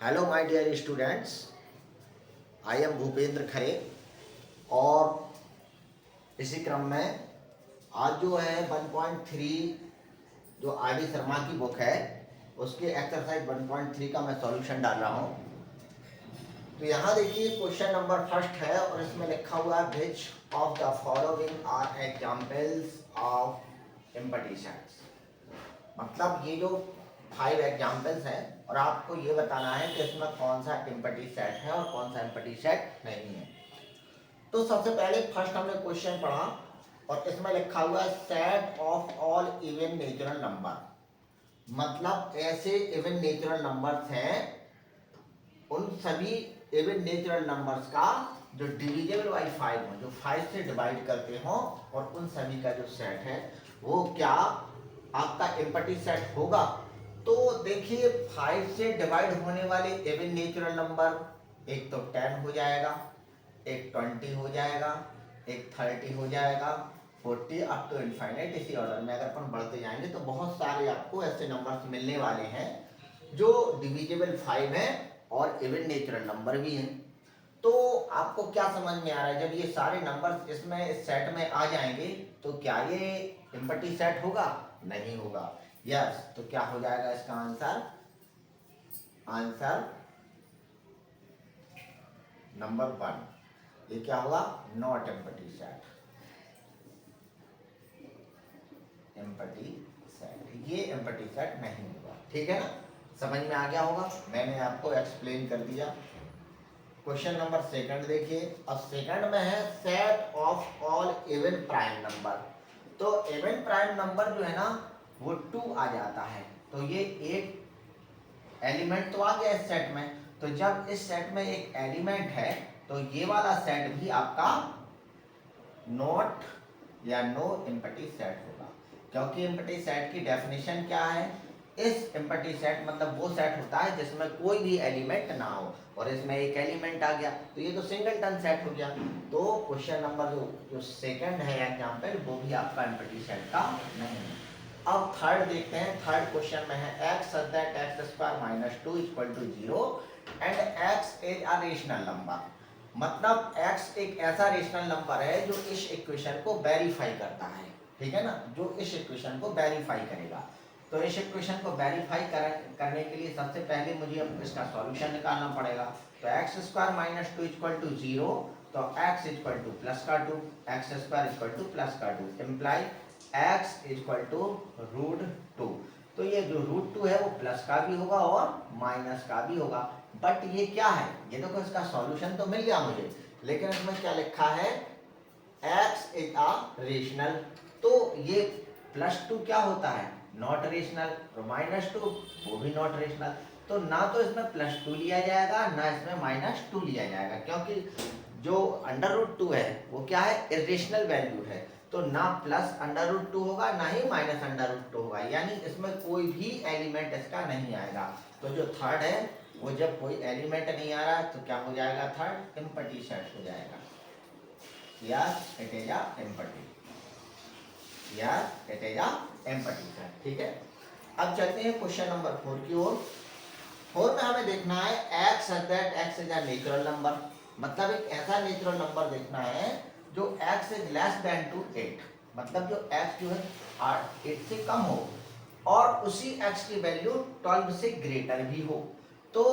Hello my dear students, I am Bhupendra Khare. और इसी क्रम में आज जो है 1.3 जो आर डी शर्मा की बुक है उसके एक्सरसाइज 1.3 का मैं सॉल्यूशन डाल रहा हूँ। तो यहाँ देखिए क्वेश्चन नंबर फर्स्ट है और इसमें लिखा हुआ है which of the following are examples of imputations. मतलब ये जो 5 एग्जाम्पल्स हैं और आपको ये बताना है कि इसमें कौन सा एम्पटी सेट है और कौन सा एम्पटी सेट नहीं है। तो सबसे पहले फर्स्ट हमने क्वेश्चन पढ़ा और इसमें लिखा हुआ है set of all even natural number. मतलब ऐसे इवन नेचुरल नंबर्स हैं, उन सभी इवन नेचुरल नंबर्स का जो डिविजिबल बाई 5 हो, जो 5 से डिवाइड करते हो, और उन सभी का जो सेट है वो क्या आपका एम्पटी सेट होगा। तो देखिए 5 से डिवाइड होने वाले इवन नेचुरल नंबर एक तो 10 हो जाएगा, एक 20 हो जाएगा, एक 30 हो जाएगा, 40 अप टू इनफाइनाइट। इसी ऑर्डर में अगर अपन बढ़ते जाएंगे तो बहुत सारे आपको ऐसे नंबर्स मिलने वाले हैं जो डिविजिबल 5 है और इवन नेचुरल नंबर भी हैं। तो आपको क्या समझ में आ रहा है, जब ये सारे नंबर्स इसमें इस सेट में आ जाएंगे तो क्या ये एम्पटी सेट होगा? नहीं होगा। यस, तो क्या हो जाएगा इसका आंसर? आंसर नंबर 1, ये क्या होगा? Not empty set. Empty set, ये एम्पटी सेट नहीं होगा। ठीक है ना, समझ में आ गया होगा, मैंने आपको एक्सप्लेन कर दिया। क्वेश्चन नंबर सेकंड देखिए। अब सेकंड में है set of all even prime number. तो इवन प्राइम नंबर जो है ना वो 2 आ जाता है। तो ये एक एलिमेंट तो आ गया इस सेट में। तो जब इस सेट में एक एलिमेंट है तो ये वाला सेट भी आपका नॉट या नो एम्पटी सेट होगा। क्योंकि एम्पटी सेट की डेफिनेशन क्या है? इस एम्पटी सेट मतलब वो सेट होता है जिसमें कोई भी एलिमेंट ना हो, और इसमें एक एलिमेंट आ गया तो ये तो सिंगलटन सेट हो गया। तो क्वेश्चन नंबर जो सेकंड है एग्जांपल, वो भी आपका एम्पटी सेट का नहीं है। अब थर्ड देखते हैं। थर्ड क्वेश्चन में है x such that x² - 2 = 0 and x is a rational number। मतलब x एक ऐसा रेशनल नंबर है जो इस इक्वेशन को वेरीफाई करता है। ठीक है ना, जो इस इक्वेशन को वेरीफाई करेगा। तो इस इक्वेशन को वेरीफाई करने के लिए सबसे पहले मुझे अब इसका सॉल्यूशन निकालना पड़ेगा। तो x² - 2 = 0, तो x = प्लस का 2, x² = प्लस का 2 इम्प्लाई x = √2। तो ये जो √2 है वो प्लस का भी होगा और माइनस का भी होगा। बट ये क्या है, ये देखो इसका सॉल्यूशन तो मिल गया मुझे, लेकिन इसमें क्या लिखा है? x is a rational. तो ये +2 क्या होता है? Not rational. और -2 वो भी नॉट रेशनल। तो ना तो इसमें +2 लिया जाएगा ना इसमें -2 लिया जाएगा, क्योंकि जो √2 है वो क्या है? इरेशनल वैल्यू है। तो ना प्लस √2 होगा ना ही माइनस √2 होगा, यानी इसमें कोई भी एलिमेंट इसका नहीं आएगा। तो जो थर्ड है वो जब कोई एलिमेंट नहीं आ रहा तो क्या हो जाएगा? थर्ड एम्पटी सेट हो जाएगा। Yes, it is a empty. Yes, it is a empty set. ठीक है, अब चलते हैं क्वेश्चन नंबर 4 की ओर। 4 में हमें देखना है x such that x is a natural number। मतलब एक ऐसा नेचुरल नंबर देखना है जो x is less than to 8। मतलब जो x जो है 8 से कम हो और उसी x की वैल्यू 12 से ग्रेटर भी हो। तो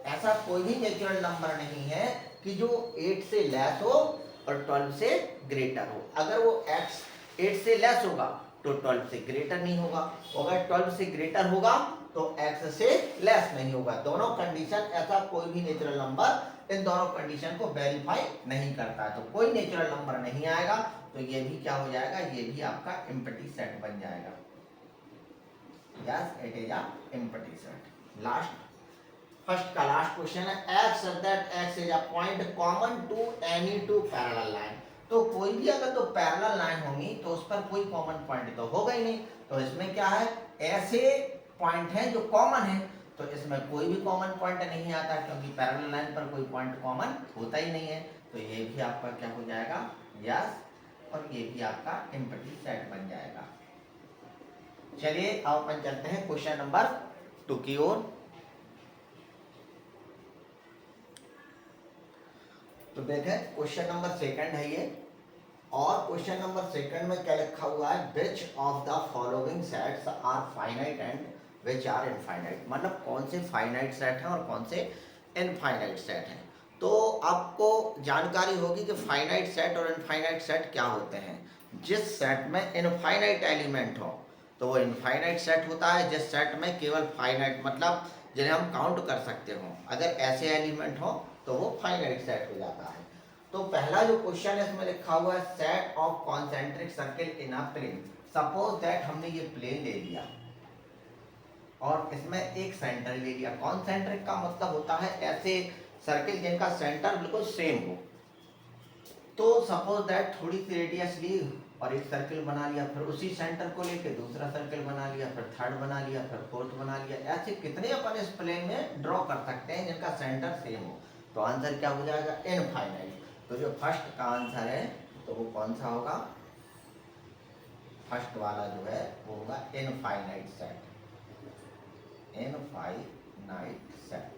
ऐसा कोई भी नेचुरल नंबर नहीं है कि जो 8 से लेस हो और 12 से ग्रेटर हो। अगर वो x 8 से लेस होगा तो 12 से ग्रेटर नहीं होगा, अगर 12 से ग्रेटर होगा तो x से लेस नहीं होगा। दोनों कंडीशन, ऐसा कोई भी नेचुरल नंबर इन दोनों कंडीशन को वेरीफाई नहीं करता, तो कोई नेचुरल नंबर नहीं आएगा। तो ये भी क्या हो जाएगा? ये भी आपका एम्पटी सेट बन जाएगा। Yes, it is a empty set. Last, first का लास्ट क्वेश्चन है x such that x is a point common to any two parallel line। तो कोई भी अगर दो पैरेलल लाइन होंगी तो उस पर कोई कॉमन पॉइंट तो होगा ही नहीं। तो इसमें क्या है? ऐसे पॉइंट हैं जो कॉमन है, तो इसमें कोई भी कॉमन पॉइंट नहीं आता क्योंकि पैरेलल लाइन पर कोई पॉइंट कॉमन होता ही नहीं है। तो ये भी आपका क्या हो जाएगा? यस, और ये भी आपका एम्पटी सेट बन जाएगा। चलिए अब अपन चलते हैं क्वेश्चन नंबर 2 की ओर। तो देखें क्वेश्चन नंबर सेकंड है ये, और क्वेश्चन नंबर सेकंड में क्या लिखा हुआ है, which of the following sets are finite and which are infinite, मतलब कौन से फाइनाइट सेट हैं और कौन से इनफाइनाइट सेट हैं। तो आपको जानकारी होगी कि फाइनाइट सेट और इनफाइनाइट सेट क्या होते हैं। जिस सेट में इनफाइनाइट एलिमेंट हो तो वो इनफाइनाइट सेट होता है, जिस सेट में केवल फाइनाइट मतलब जिन्हें हम काउंट कर सकते हो, अगर ऐसे एलिमेंट हो तो वो फाइनाइट सेट हो जाता है। तो पहला जो क्वेश्चन है इसमें लिखा हुआ है set of concentric circle in a plane. Suppose that हमने ये प्लेन ले लिया और इसमें एक सेंटर ले लिया। कॉन्सेंट्रिक का मतलब होता है ऐसे सर्किल जिनका सेंटर बिल्कुल सेम हो। तो सपोज दैट थोड़ी सी रेडियस ली और एक सर्किल बना लिया, फिर उसी सेंटर को लेके दूसरा सर्किल बना लिया, फिर थर्ड बना लिया, फिर फोर्थ बना लिया। ऐसे कितने अपन इस प्लेन में ड्रॉ कर सकते हैं जिनका सेंटर सेम हो। तो आंसर क्या हो जाएगा, इनफाइनाइट। तो जो फर्स्ट का आंसर है तो वो कौन सा होगा, फर्स्ट वाला जो है वो होगा infinite set, infinite set.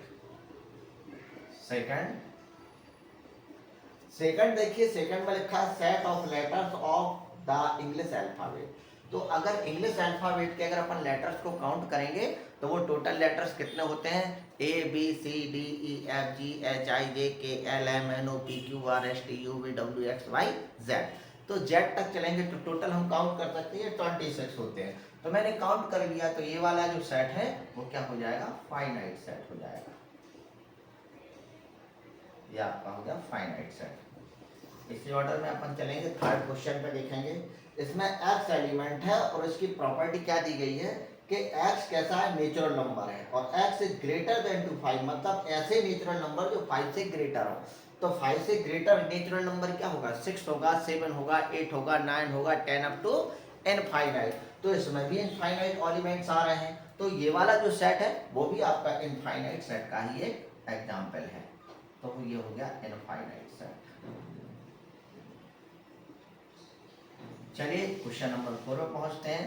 Second देखिए, सेकंड में लिखा है set of letters of the English alphabet. तो अगर इंग्लिश अल्फाबेट के अगर अपन लेटर्स को काउंट करेंगे तो वो टोटल लेटर्स कितने होते हैं, A B C D E F G H I J K L M N O P Q R S T U V W X Y Z. तो जेड तक चलेंगे तो टोटल हम काउंट कर सकते हैं 26 होते हैं। तो मैंने काउंट कर लिया, तो ये वाला जो सेट है वो क्या हो जाएगा, फाइनाइट सेट हो जाएगा। ये आपका हो गया फाइनाइट सेट। इसी ऑर्डर में अपन चलेंगे, थर्ड क्वेश्चन पे देखेंगे। इसमें x एलिमेंट है और इसकी प्रॉपर्टी क्या दी गई है कि x कैसा है, नेचुरल नंबर है, और x is greater than to 5, मतलब ऐसे नेचुरल नंबर जो 5 से ग्रेटर हो। तो 5 से ग्रेटर नेचुरल नंबर क्या होगा, 6 होगा, 7 होगा, 8 होगा, 9 होगा, 10 अप टू इनफाइनाइट। तो इसमें भी इनफाइनाइट एलिमेंट्स आ रहे हैं। तो ये वाला जो सेट है वो भी आपका इनफाइनाइट सेट का ही एक एग्जाम्पल है। तो ये हो गया इनफाइनाइट सेट। चलिए क्वेश्चन नंबर 4 में पहुंचते हैं।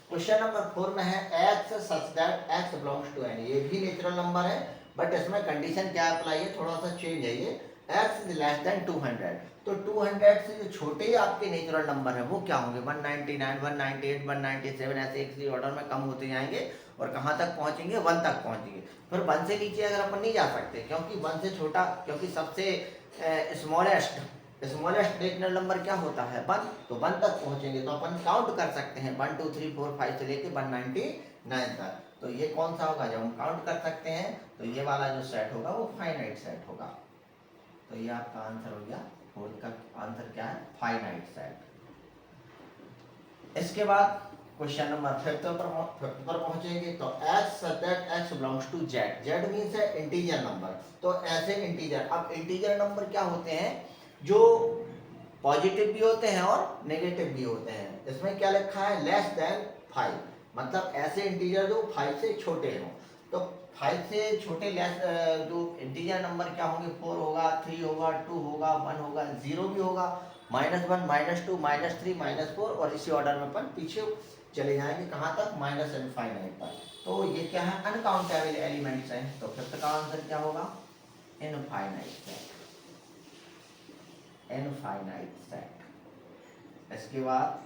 क्वेश्चन नंबर 4 में है x such that x belongs to n। ये भी नेचुरल नंबर है बट इसमें कंडीशन क्या अप्लाई है, थोड़ा सा चेंज है। ये x is less than 200। तो 200 से जो छोटे आपके नेचुरल नंबर है वो क्या होंगे, 199, 198, 197, ऐसे एक ऑर्डर में कम होते जाएंगे और कहाँ तक पहुंचेंगे, 1 तक पहुंचेंगे। फिर 1 से नीचे अगर अपन नहीं जा सकते, क्योंकि 1 से छोटा, क्योंकि सबसे स्मॉलेस्ट नेचुरल नंबर क्या होता है, 1। तो 1 तक पहुंचेंगे तो अपन काउंट कर सकते हैं 1 2 3 4 5 से लेके 199 तक। तो ये कौन सा होगा, जब हम काउंट कर सकते हैं तो ये वाला जो सेट होगा वो फाइनाइट सेट होगा। तो ये आपका आंसर हो गया, फोर्थ का आंसर क्या है, फाइनाइट सेट। इसके बाद क्वेश्चन नंबर 5 पर पहुंचेंगे। तो x such that x belongs to z। z means है इंटीजर नंबर। तो ऐसे इंटीजर, अब इंटीजर नंबर क्या होते हैं, जो पॉजिटिव भी होते हैं और नेगेटिव भी होते हैं। इसमें क्या लिखा है, लेस देन 5, मतलब ऐसे इंटीजर जो 5 से छोटे हों। तो 5 से छोटे लेस जो इंटीजर नंबर क्या होंगे, 4 होगा, 3 होगा, 2 होगा, 1 होगा, 0 भी होगा, -1, -2, -3, -4, और इसी ऑर्डर में अपन पीछे चले जाएंगे कहाँ तक, माइनस इनफाइनाइट तक। तो ये क्या है, अनकाउंटेबल एलिमेंट्स हैं। तो फिफ्थ का आंसर क्या होगा, इनफाइनाइट सेट, इनफाइनाइट सेट। इसके बाद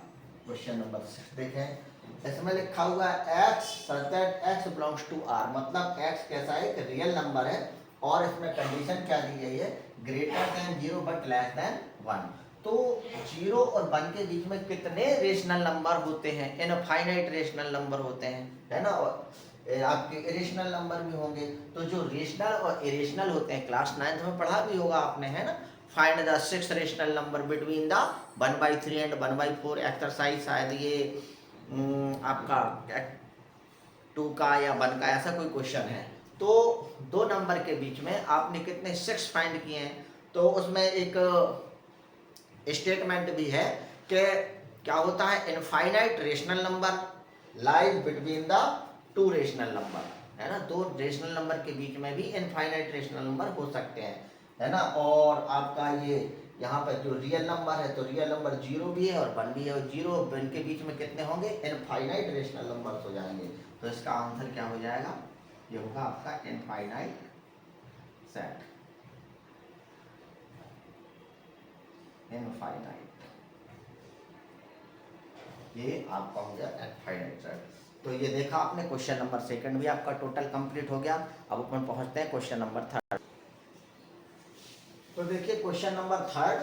क्वेश्चन नंबर 6 देखें। इसमें लिखा हुआ है x such that x belongs to r, मतलब x कैसा है, एक रियल नंबर है, और इसमें कंडीशन क्या दी गई है, greater than 0 but less than 1। तो 0 और 1 के बीच में कितने रेशनल नंबर होते हैं, इनफाइनाइट रेशनल नंबर होते हैं, है ना, और आपके इरेशनल नंबर भी होंगे। तो जो रेशनल और इरेशनल होते हैं, क्लास 9th में पढ़ा भी होगा आपने, है ना, find the 6 rational number between the 1/3 and 1/4 exercise, शायद ये आपका 2 का या 1 का ऐसा कोई क्वेश्चन है। तो 2 नंबर के बीच में आपने कितने 6 फाइंड किए हैं। तो उसमें एक स्टेटमेंट भी है कि क्या होता है, infinite rational number lies between the 2 rational number, है ना, 2 रेशनल नंबर के बीच में भी इनफाइनाइट रेशनल नंबर हो सकते हैं, है ना। और आपका ये यहाँ पर जो रियल नंबर है, तो रियल नंबर 0 भी है और 1 भी है, और 0 और 1 के बीच में कितने होंगे, इनफाइनाइट रेशनल नंबर हो जाएंगे। तो इसका आंसर क्या हो जाएगा, ये होगा आपका इनफाइनाइट सेट। इनफाइनाइट। ये आपका हो गया इनफाइनाइट सेट। तो ये देखा आपने, क्वेश्चन नंबर सेकंड भी आपका टोटल कंप्लीट हो गया। अब अपन पहुंचते हैं क्वेश्चन नंबर थर्ड। तो देखिए question number third,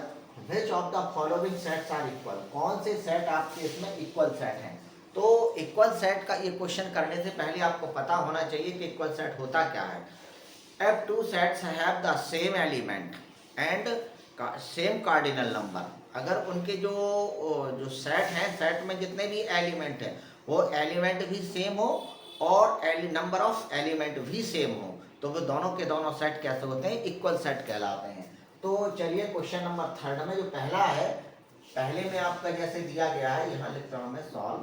which of the following sets are equal, कौन से सेट आपके इसमें इक्वल सेट हैं। तो इक्वल सेट का ये क्वेश्चन करने से पहले आपको पता होना चाहिए कि इक्वल सेट होता क्या है। If two sets have the same element and same cardinal number, अगर उनके जो जो सेट हैं, सेट में जितने भी एलिमेंट हैं वो एलिमेंट भी सेम हो और नंबर ऑफ एलिमेंट भी सेम हो, तो वो दोनों के दोनों सेट कैसे होते हैं, इक्वल सेट कहलाते हैं। तो चलिए क्वेश्चन नंबर थर्ड में जो पहला है, पहले में आपका जैसे दिया गया है, यहाँ लिखता हूँ मैं सॉल्व,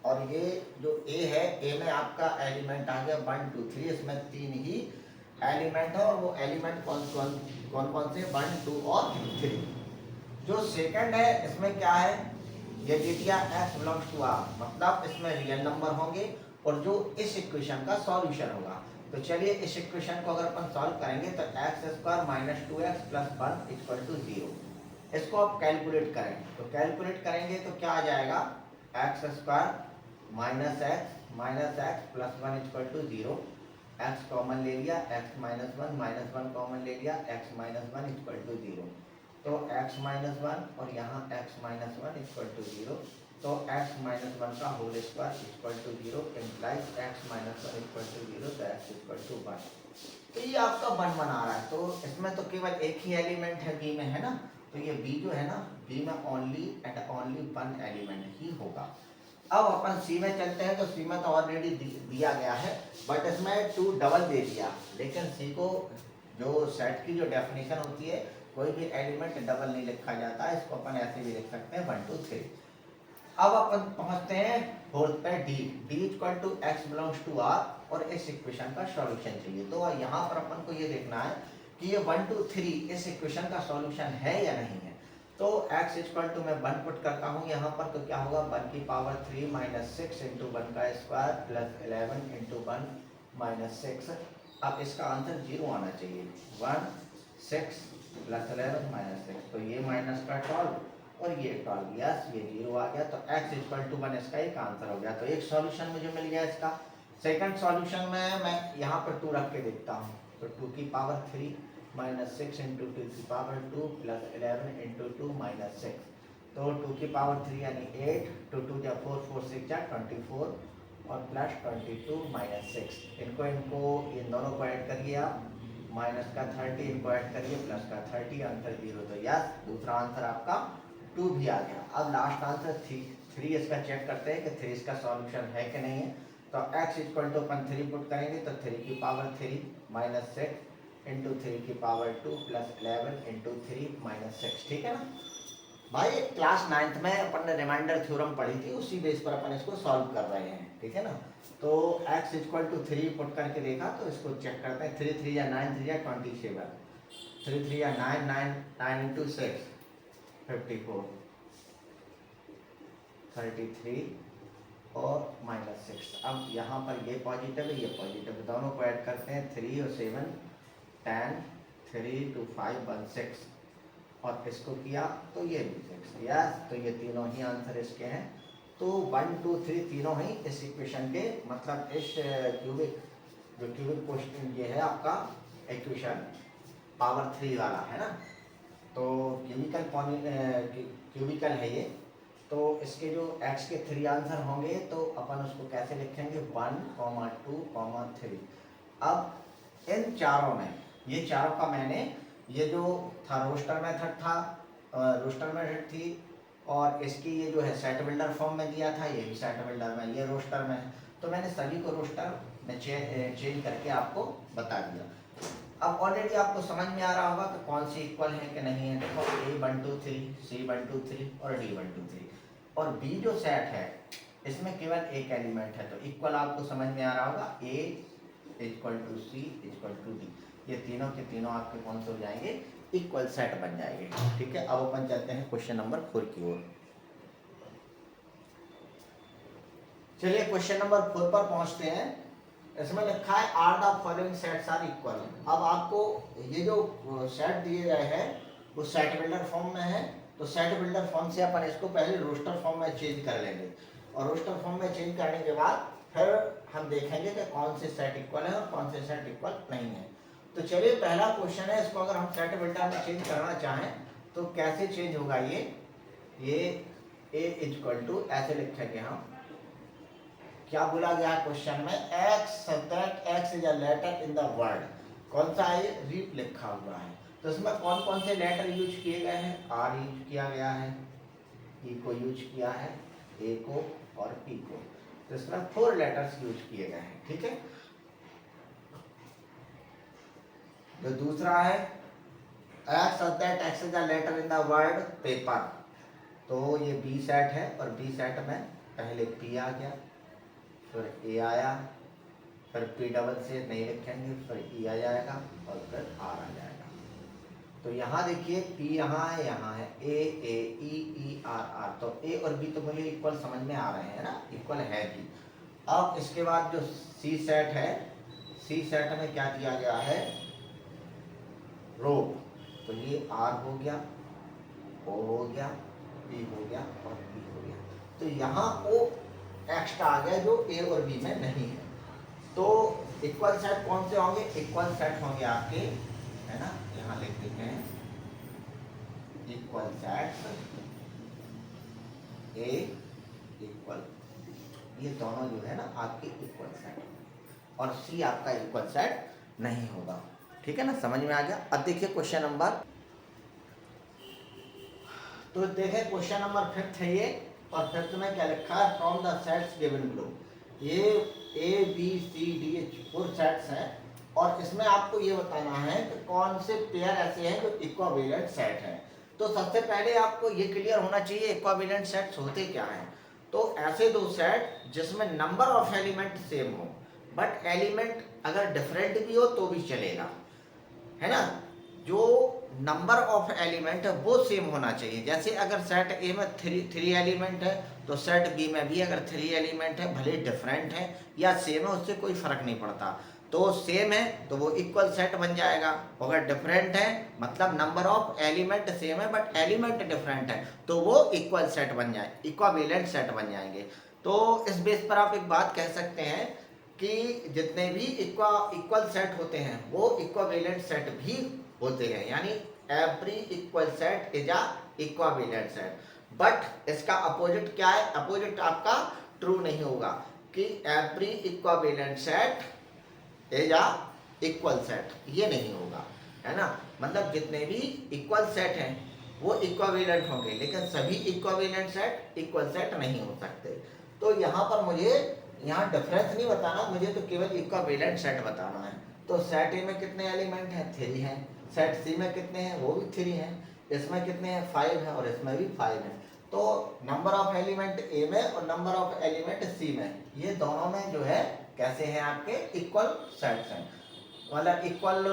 और ये जो ए है, ए में आपका एलिमेंट आ गया 1 2 3, इसमें 3 ही एलिमेंट है और वो एलिमेंट कौन कौन से 1 2 और 3। जो सेकंड है इसमें क्या है, ये दे दिया x बिलोंग्स टू r, मतलब इसमें रियल नंबर होंगे और जो इस इक्वेशन का सॉल्यूशन होगा। तो चलिए इस इक्वेशन को अगर अपन सॉल्व करेंगे तो x² - 2x + 1 = 0। इसको आप कैलकुलेट करें, तो कैलकुलेट करेंगे तो क्या आ जाएगा, x² - x - x + 1 = 0। x common ले लिया, x - 1 कॉमन ले लिया, x - 1 = 0। तो x - 1 और यहाँ x - 1 = 0, तो x - 1 का होल स्क्वायर = 0 इम्प्लाइज x - 1 = 0, तो x = 1। तो ये आपका 1 1 आ रहा है, तो इसमें तो केवल एक ही एलिमेंट है b में, है ना। तो ये b जो है ना, b में ओनली एंड ओनली 1 एलिमेंट ही होगा। अब अपन सी में चलते हैं, तो सी में तो ऑलरेडी दिया गया है, बट इसमें 2 डबल दे दिया, लेकिन सी को जो सेट की जो डेफिनेशन होती है, कोई भी एलिमेंट डबल नहीं लिखा जाता है, इसको अपन ऐसे भी लिख सकते हैं 1 2 3। अब अपन पहुंचते हैं फोर्थ पे, D = x belongs to r, और इस इक्वेशन का सॉल्यूशन चाहिए। तो यहाँ पर अपन को ये देखना है कि ये 1 2 3 इस इक्वेशन का सॉल्यूशन है या नहीं है। तो x = मैं 1 पुट करता हूँ यहाँ पर, तो क्या होगा 1 की पावर 3 - 6 × 1 का स्क्वायर + 11 × 1 - 6। अब इसका आंसर 0 आना चाहिए, 1 6 + 11 - 6, तो ये माइनस का 12 और ये 12, यस ये 0 आ गया। तो x = 1 इसका एक आंसर हो गया। तो एक सॉल्यूशन मुझे मिल गया इसका। सेकंड सॉल्यूशन में मैं यहाँ पर 2 रख के देखता हूँ, तो 2 की पावर 3 - 6 × 2 की पावर 2 + 11 × 2 - 6, तो 2 की पावर 3 यानी 8, 2 2 = 4 4 6 = 24 और प्लस 22 - 6, इनको इन दोनों को ऐड करिए आप, माइनस का 30 इनको ऐड करिए, प्लस का 30, आंसर 0। तो यस दूसरा आंसर आपका 2 भी आ गया। अब लास्ट आंसर 3 इसका चेक करते हैं कि 3 इसका सॉल्यूशन है कि नहीं है। तो x = अपन 3 पुट करेंगे, तो 3 की पावर 3 - 6 × 3 की पावर 2 + 11 × 3 - 6, ठीक है ना भाई। क्लास 9th में अपन ने रिमाइंडर थ्योरम पढ़ी थी, उसी बेस पर अपन इसको सॉल्व कर रहे हैं, ठीक है ना। तो x = 3 पुट करके देखा, तो इसको चेक करते हैं, 3 3 या 9 3 या 27, 3 3 या 9 9 9 × 6 54 33 और -6। अब यहाँ पर ये पॉजिटिव है, ये पॉजिटिव, दोनों को ऐड करते हैं, 3 और 7 10, 3 2 5 1 6, और इसको किया तो ये भी 6, यस। तो ये तीनों ही आंसर इसके हैं। तो 1 2 3 तीनों ही इस इक्वेशन के, मतलब इस क्यूबिक क्वेश्चन ये है आपका इक्वेशन पावर 3 वाला, है ना। तो क्यूबिकल है ये। तो इसके जो x के 3 आंसर होंगे, तो अपन उसको कैसे लिखेंगे, 1 2 3। अब इन चारों में, ये चारों का मैंने, ये जो था रोस्टर मेथड था, रोस्टर मेथड थी, और इसकी ये जो है सेट बिल्डर फॉर्म में दिया था, ये भी सेट बिल्डर में, ये रोस्टर में है। तो मैंने सभी को रोस्टर में चेंज करके आपको बता दिया। अब ऑलरेडी आपको समझ में आ रहा होगा कि कौन सी इक्वल है कि नहीं है। देखो A1 2 3, C1 2 3 और D1 2 3, और B जो सेट है इसमें केवल एक एलिमेंट है, तो इक्वल आपको समझ में आ रहा होगा, A = C = D, ये तीनों के तीनों आपके कौन से हो जाएंगे, इक्वल सेट बन जाएंगे, ठीक है। अब अपन चलते हैं क्वेश्चन नंबर 4 की ओर। चलिए क्वेश्चन नंबर 4 पर पहुंचते हैं। इसमें लिखा है are the following sets are equal. अब आपको ये जो सेट दिए गए हैं वो सेट बिल्डर फॉर्म में है, तो तो सेट बिल्डर फॉर्म से अपन इसको पहले रोस्टर फॉर्म में चेंज कर लेंगे, और रोस्टर फॉर्म में चेंज करने के बाद फिर हम देखेंगे कि कौन से सेट इक्वल है और कौन से सेट इक्वल नहीं है। तो चलिए पहला क्वेश्चन है, इसको अगर हम सेट बिल्डर में चेंज करना चाहें तो कैसे चेंज होगा ये ए इक्वल टू ऐसे लिखेंगे हम। क्या बोला गया है क्वेश्चन में, x that x is a letter in the word, कौन सा है, रीप लिखा हुआ है। तो इसमें कौन कौन से लेटर यूज किए गए हैं, आर यूज किया गया है, ई को यूज किया है, ए को और पी को, तो इसमें 4 लेटर्स यूज किए गए हैं, ठीक है। जो दूसरा है x that x is a letter in the word paper, तो ये बी सेट है और बी सेट में पहले पी आ गया, फिर ए आया, फिर पी डबल से नहीं लिखेंगे, फिर ई आ जाएगा और फिर आर आ जाएगा। तो यहाँ देखिए पी यहाँ है ए ई आर आर, तो ए और बी तो मुझे इक्वल समझ में आ रहे हैं ना, इक्वल है भी। अब इसके बाद जो सी सेट है, सी सेट में क्या दिया गया है, रो, तो ये आर हो गया, ओ हो गया, बी हो गया और बी हो गया। तो यहाँ ओ एक्स्ट्रा आ गया जो ए और बी में नहीं है। तो इक्वल सेट कौन से होंगे, इक्वल सेट होंगे आपके, है ना, यहाँ लिख देते हैं इक्वल सेट ए इक्वल, ये दोनों जो है ना आपके इक्वल सेट, और सी आपका इक्वल सेट नहीं होगा, ठीक है ना, समझ में आ गया। अब देखिए क्वेश्चन नंबर, तो देखें क्वेश्चन नंबर 5 है ये, और 5 में क्या लिखा है, from the sets given below, ये A B C D 4 sets हैं, और इसमें आपको ये बताना है कि कौन से पेयर ऐसे हैं जो इक्विवेलेंट सेट हैं। तो सबसे पहले आपको ये क्लियर होना चाहिए इक्विवेलेंट सेट्स होते क्या हैं। तो ऐसे 2 सेट जिसमें नंबर ऑफ एलिमेंट सेम हो, बट एलिमेंट अगर डिफरेंट भी हो तो भी चलेगा, है ना। जो नंबर ऑफ एलिमेंट है वो सेम होना चाहिए। जैसे अगर सेट ए में 3 एलिमेंट है, तो सेट बी में भी अगर 3 एलिमेंट है, भले डिफरेंट है या सेम है उससे कोई फर्क नहीं पड़ता। तो सेम है तो वो इक्वल सेट बन जाएगा, अगर डिफरेंट है मतलब नंबर ऑफ एलिमेंट सेम है बट एलिमेंट डिफरेंट है तो वो इक्वल सेट बन जाए, इक्विवेलेंट सेट बन जाएंगे। तो इस बेस पर आप एक बात कह सकते हैं कि जितने भी इक्वल सेट होते हैं वो इक्विवेलेंट सेट भी होते हैं, यानी every equal set is a equivalent set. But इसका अपोजिट क्या है, अपोजिट आपका ट्रू नहीं होगा कि every equivalent set is a equal set, ये नहीं होगा, है ना। मतलब जितने भी इक्वल सेट हैं वो इक्विवेलेंट होंगे, लेकिन सभी इक्विवेलेंट सेट इक्वल सेट नहीं हो सकते। तो यहाँ पर मुझे यहाँ डिफरेंस नहीं बताना, मुझे तो केवल इक्विवेलेंट सेट बताना है। तो सेट ए में कितने एलिमेंट हैं, 3 हैं, सेट सी में कितने हैं, वो भी 3 हैं, इसमें कितने हैं, 5 हैं और इसमें भी 5 हैं। तो नंबर ऑफ एलिमेंट ए में और नंबर ऑफ एलिमेंट सी में, ये दोनों में जो है कैसे हैं आपके इक्वल सेट्स हैं, मतलब इक्वल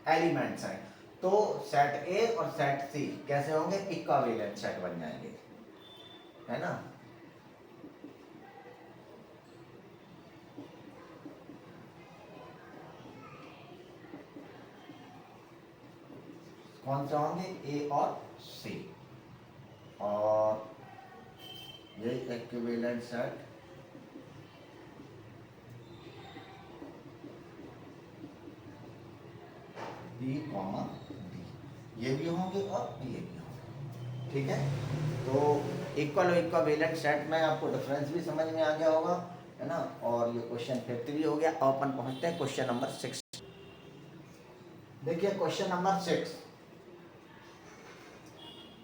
एलिमेंट्स हैं। तो सेट ए और सेट सी कैसे होंगे, इक्विवेलेंट सेट बन जाएंगे, है ना। कौन से होंगे, ए और सी, और ये equivalent set B comma D, ये भी होंगे और ये भी होंगे, ठीक है। तो इक्वल और इक्विवेलेंट सेट में आपको डिफरेंस भी समझ में आ गया होगा, है ना। और ये क्वेश्चन 5 भी हो गया। अब अपन पहुंचते हैं क्वेश्चन नंबर 6। देखिए क्वेश्चन नंबर 6,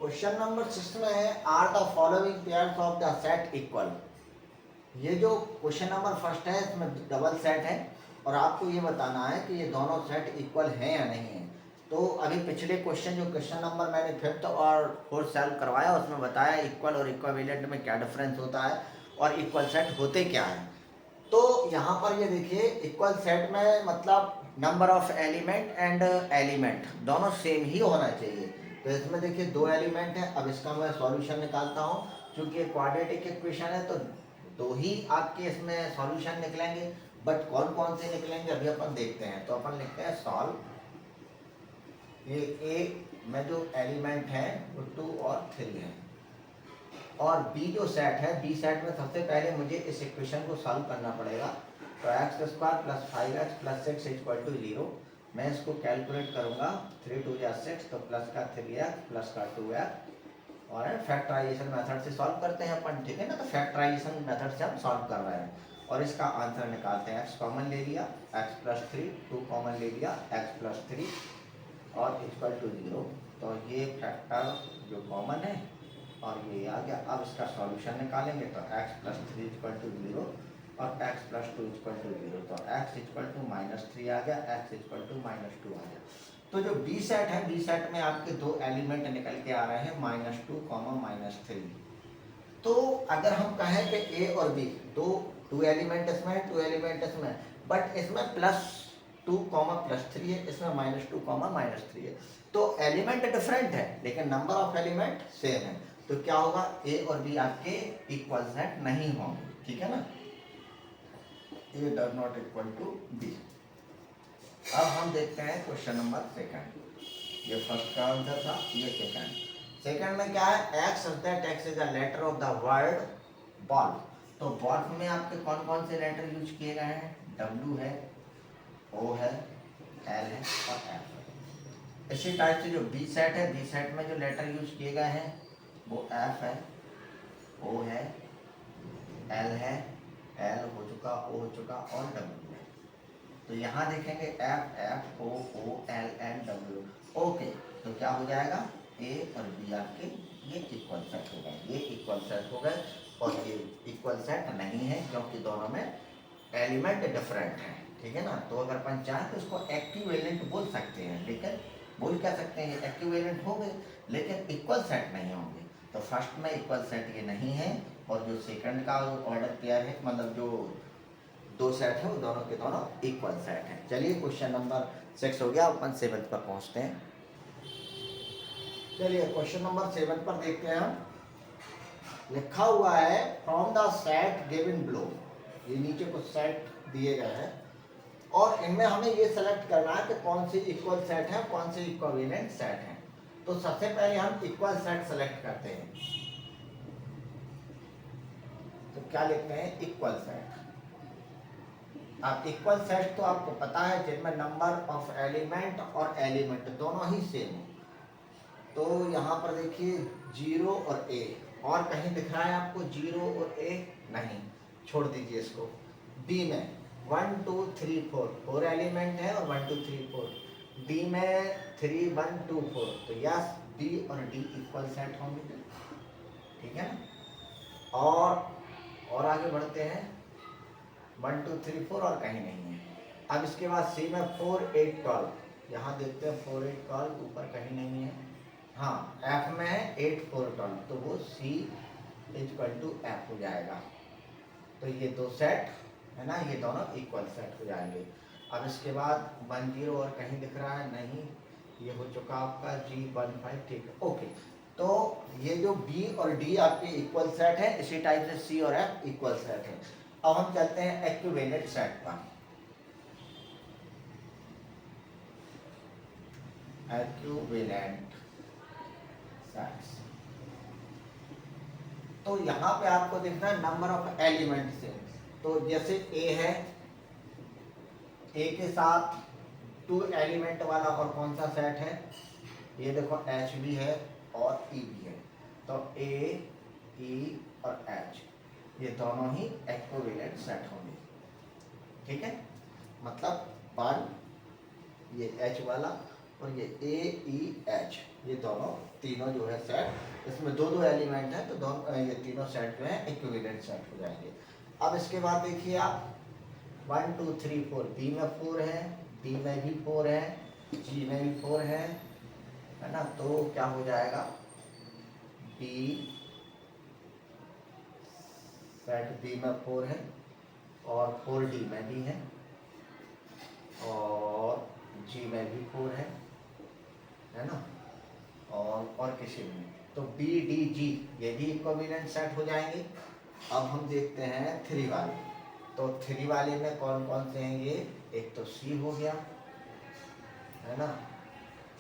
क्वेश्चन नंबर 6 में है are the following pairs of the set equal. ये जो क्वेश्चन नंबर फर्स्ट है इसमें डबल सेट है और आपको ये बताना है कि ये दोनों सेट इक्वल हैं या नहीं है। तो अभी पिछले क्वेश्चन जो क्वेश्चन नंबर मैंने 5th और 4th सॉल्व करवाया उसमें बताया इक्वल और इक्विवेलेंट में क्या डिफरेंस होता है और इक्वल सेट होते क्या है। तो यहाँ पर ये देखिए इक्वल सेट में मतलब number of element and element दोनों सेम ही होना चाहिए। तो इसमें देखिए 2 एलिमेंट है, अब इसका मैं सॉल्यूशन निकालता हूँ। क्योंकि क्वाड्रेटिक इक्वेशन है तो 2 ही आपके इसमें सॉल्यूशन निकलेंगे, बट कौन कौन से निकलेंगे अभी अपन देखते हैं। तो अपन लिखते हैं सॉल्व ये ए में जो एलिमेंट है वो 2 और 3 है, और बी जो सेट है, बी सेट में सबसे पहले मुझे इस इक्वेशन को सॉल्व करना पड़ेगा। तो x square plus 5x plus 6 equal to 0, मैं इसको कैलकुलेट करूंगा, 3 2 या 6, तो प्लस का 3x प्लस का 2x, और फैक्टराइजेशन मेथड से सॉल्व करते हैं अपन, ठीक है ना। तो फैक्टराइजेशन मेथड से हम सॉल्व कर रहे हैं और इसका आंसर निकालते हैं। x कॉमन ले लिया, x प्लस 3, 2 कॉमन ले लिया, x प्लस 3 और इक्वल टू 0। तो ये फैक्टर जो कॉमन है और ये आ गया। अब इसका सॉल्यूशन निकालेंगे तो x प्लस 3 इक्वल टू 0 और x प्लस 2 इक्वल टू 0, तो x इक्वल टू -3 आ गया, x इक्वल टू -2 आ गया। तो जो बी सेट है, बी सेट में आपके दो एलिमेंट निकल के आ रहे हैं, -2, -3। तो अगर हम कहें कि ए और बी टू एलिमेंट इसमें है, 2 एलिमेंट इसमें, बट इसमें +2, +3 है, इसमें -2, -3 है। तो एलिमेंट डिफरेंट है लेकिन नंबर ऑफ एलिमेंट सेम है। तो क्या होगा, ए और बी आपके इक्वल सेट नहीं होंगे, ठीक है ना। A does not equal to B. अब हम देखते हैं क्वेश्चन नंबर सेकंड। ये फर्स्ट का आंसर था, ये सेकंड। सेकंड में क्या है, x that x is a letter of the word ball. तो बॉल में आपके कौन कौन से लेटर यूज किए गए हैं, डब्ल्यू है, ओ है, एल है और एफ है। इसी टाइप से जो बी सेट है, बी सेट में जो लेटर यूज किए गए हैं वो एफ है, ओ है, एल है, एल हो चुका, ओ हो चुका और डब्ल्यू है। तो यहाँ देखेंगे एफ, एफ, ओ, ओ, एल, एन, डब्ल्यू। ओके, तो क्या हो जाएगा, ए और बी आपके ये इक्वल सेट हो गए, ये इक्वल सेट हो गए। और ये इक्वल सेट नहीं है क्योंकि दोनों में एलिमेंट डिफरेंट है, ठीक है ना। तो अगर अपन चाहें तो इसको एक्विवेलेंट बोल सकते हैं, लेकिन बोल क्या सकते हैं, एक्विवेलेंट होंगे लेकिन इक्वल सेट नहीं होंगे। तो फर्स्ट में इक्वल सेट ये नहीं है, और जो सेकंड का ऑर्डर पेयर है, मतलब जो दो सेट है, वो दोनों के दोनों इक्वल सेट हैं। चलिए क्वेश्चन नंबर 6 हो गया, अपन 7 पर पहुंचते हैं। चलिए क्वेश्चन नंबर 7 पर देखते हैं हम। लिखा हुआ है from the set given below, ये नीचे कुछ सेट दिए गए हैं और इनमें हमें ये सेलेक्ट करना है कि कौन सी इक्वल सेट है, कौन सी इक्विवेलेंट सेट है। तो सबसे पहले हम इक्वल सेट सेलेक्ट करते हैं। तो क्या लिखते हैं, इक्वल सेट। अब इक्वल सेट तो आपको पता है जिनमें नंबर ऑफ एलिमेंट और एलिमेंट दोनों ही सेम हो। तो यहाँ पर देखिए 0 और a, और कहीं दिख रहा है आपको 0 और a नहीं, छोड़ दीजिए इसको। b में 1 2 3 4, 4 एलिमेंट है और 1 2 3 4। d में 3 1 2 4, तो यस b और d इक्वल सेट होंगे, ठीक है ना। और आगे बढ़ते हैं, 1 2 3 4 और कहीं नहीं है। अब इसके बाद c में 4 8 12, यहाँ देखते हैं 4 8 12 ऊपर कहीं नहीं है। हाँ, f में है 8 4 12, तो वो c इक्वल टू f हो जाएगा। तो ये दो सेट है ना, ये दोनों इक्वल सेट हो जाएंगे। अब इसके बाद 1 0 और कहीं दिख रहा है नहीं, ये हो चुका आपका g 1 5, ठीक है, ओके। तो ये जो b और d आपके इक्वल सेट है, इसी टाइप से c और f इक्वल सेट है। अब हम चलते हैं एक्विवेलेंट सेट पर। एक्विवेलेंट सेट्स, तो यहाँ पे आपको देखना है नंबर ऑफ एलिमेंट से। तो जैसे a है, a के साथ 2 एलिमेंट वाला और कौन सा सेट है, ये देखो H भी है और E भी है। तो A, E और H ये दोनों ही एक्विवेलेंट सेट होंगे, ठीक है। मतलब 1 ये H वाला और ये A, E, H, ये दोनों तीनों जो है सेट, इसमें दो दो एलिमेंट है, तो दोनों ये तीनों सेट जो है एक्विवेलेंट सेट हो जाएंगे। अब इसके बाद देखिए आप 1 2 3 4, B में 4 है, D में भी 4 है, G में भी 4 है ना। तो क्या हो जाएगा, B सेट B में 4 है और 4 D में भी है और G में भी 4 है ना, और किसी में। तो B D G ये भी इक्विवेलेंट सेट हो जाएंगे। अब हम देखते हैं 3 वाले। तो 3 वाले में कौन कौन से हैं, ये एक तो C हो गया है ना,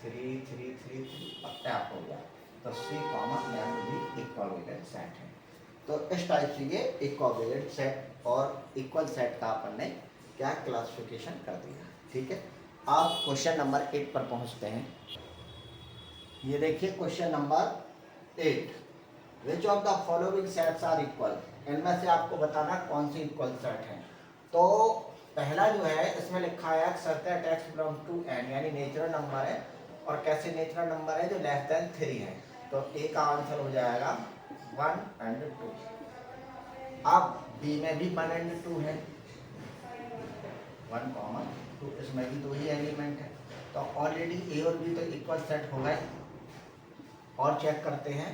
3 3 3 3 और टैप हो गया, तो सी कॉमा एम भी इक्विवेलेंट सेट है। तो इस टाइप से ये इक्विवेलेंट सेट और इक्वल सेट का अपन ने क्या क्लासिफिकेशन कर दिया। ठीक है, आप क्वेश्चन नंबर 8 पर पहुंचते हैं। ये देखिए question number 8, which of the following sets are equal, इनमें से आपको बताना कौन सी इक्वल सेट है। तो पहला जो है इसमें लिखा है such that x belong to n, यानी नेचुरल नंबर है, और कैसे नेचुरल नंबर है जो लेस देन 3 है। तो ए का आंसर हो जाएगा 1 एंड 2। अब बी में भी 1 एंड 2 है, 1 कॉमा 2, इसमें भी 2 ही एलिमेंट है, तो ऑलरेडी ए और बी तो इक्वल सेट हो गए। और चेक करते हैं,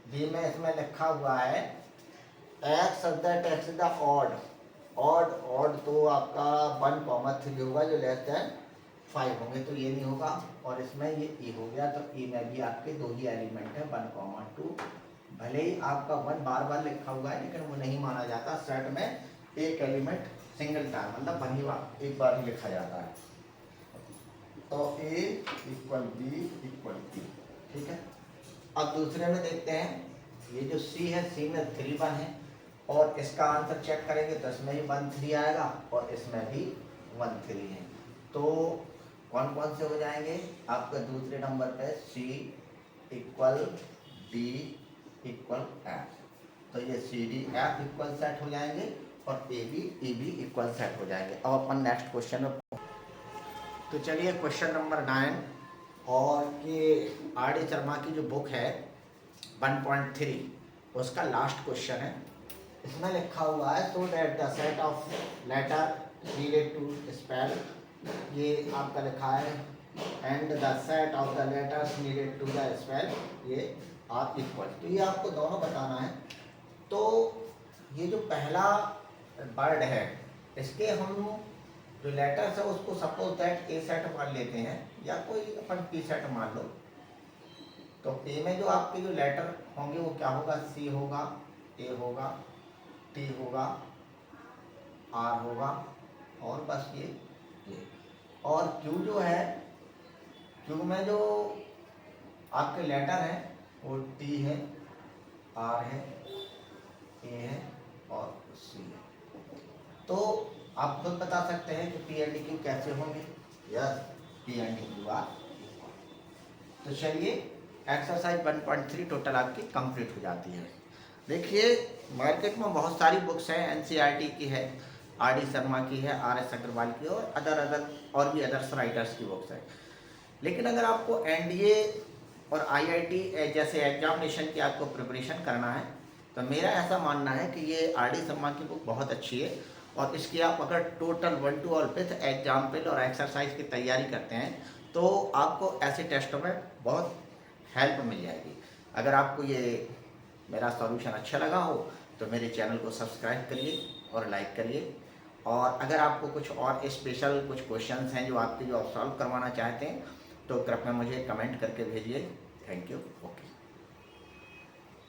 बी में इसमें लिखा हुआ है x such that x is the odd, odd तो आपका 1 कॉमा 3 होगा जो लेस देन 5 होंगे, तो ये नहीं होगा। और इसमें ये ई हो गया, तो ई में भी आपके 2 ही एलिमेंट है 1 कॉमा 2। भले ही आपका 1 बार बार लिखा हुआ है लेकिन वो नहीं माना जाता, सेट में एक एलिमेंट सिंगल टाइम मतलब वही एक बार ही लिखा जाता है। तो ए इक्वल बी इक्वल बी, ठीक है। अब दूसरे में देखते हैं, ये जो सी है, सी में 3 1 है, और इसका आंसर चेक करेंगे तो इसमें भी 1 3 आएगा और इसमें भी 1 3 है। तो कौन कौन से हो जाएंगे आपका दूसरे नंबर पे, C equal D equal F, तो ये C D F equal set हो जाएंगे और ए बी इक्वल सेट हो जाएंगे। अब अपन नेक्स्ट क्वेश्चन में, तो चलिए क्वेश्चन नंबर 9, और ये आर डी शर्मा की जो बुक है 1.3 उसका लास्ट क्वेश्चन है। इसमें लिखा हुआ है so that the set of letter needed to spell, ये आपका लिखा है and the set of the letters needed to the spell, ये आर इक्वल, तो ये आपको दोनों बताना है। तो ये जो पहला वर्ड है इसके हम जो लेटर्स है उसको सपोज दैट ए सेट मान लेते हैं या कोई अपन पी सेट मान लो। तो ए में जो आपके जो लेटर होंगे वो क्या होगा, सी होगा, ए होगा, टी होगा, आर होगा, और बस ये। और क्यू जो है, क्यू में जो आपके लेटर हैं वो टी है, आर है, ए है और सी है। तो आप खुद बता सकते हैं कि पी एंड क्यू कैसे होंगे। Yes, P and Q R. तो चलिए एक्सरसाइज 1.3 टोटल आपकी कंप्लीट हो जाती है। देखिए मार्केट में बहुत सारी बुक्स हैं, एनसीईआरटी की है, आर डी शर्मा की है, आर एस अग्रवाल की, और और भी अदर्स राइटर्स की बुक्स हैं। लेकिन अगर आपको एनडीए और आईआईटी जैसे एग्जामिनेशन की आपको प्रिपरेशन करना है तो मेरा ऐसा मानना है कि ये आर डी शर्मा की बुक बहुत अच्छी है, और इसकी आप अगर total 1 to all 5th example और एक्सरसाइज की तैयारी करते हैं तो आपको ऐसे टेस्टों में बहुत हेल्प मिल जाएगी। अगर आपको ये मेरा सॉल्यूशन अच्छा लगा हो तो मेरे चैनल को सब्सक्राइब करिए और लाइक करिए, और अगर आपको कुछ और स्पेशल कुछ क्वेश्चंस हैं जो आपके जो आप सॉल्व करवाना चाहते हैं तो कृपया मुझे कमेंट करके भेजिए। Thank you. ओके।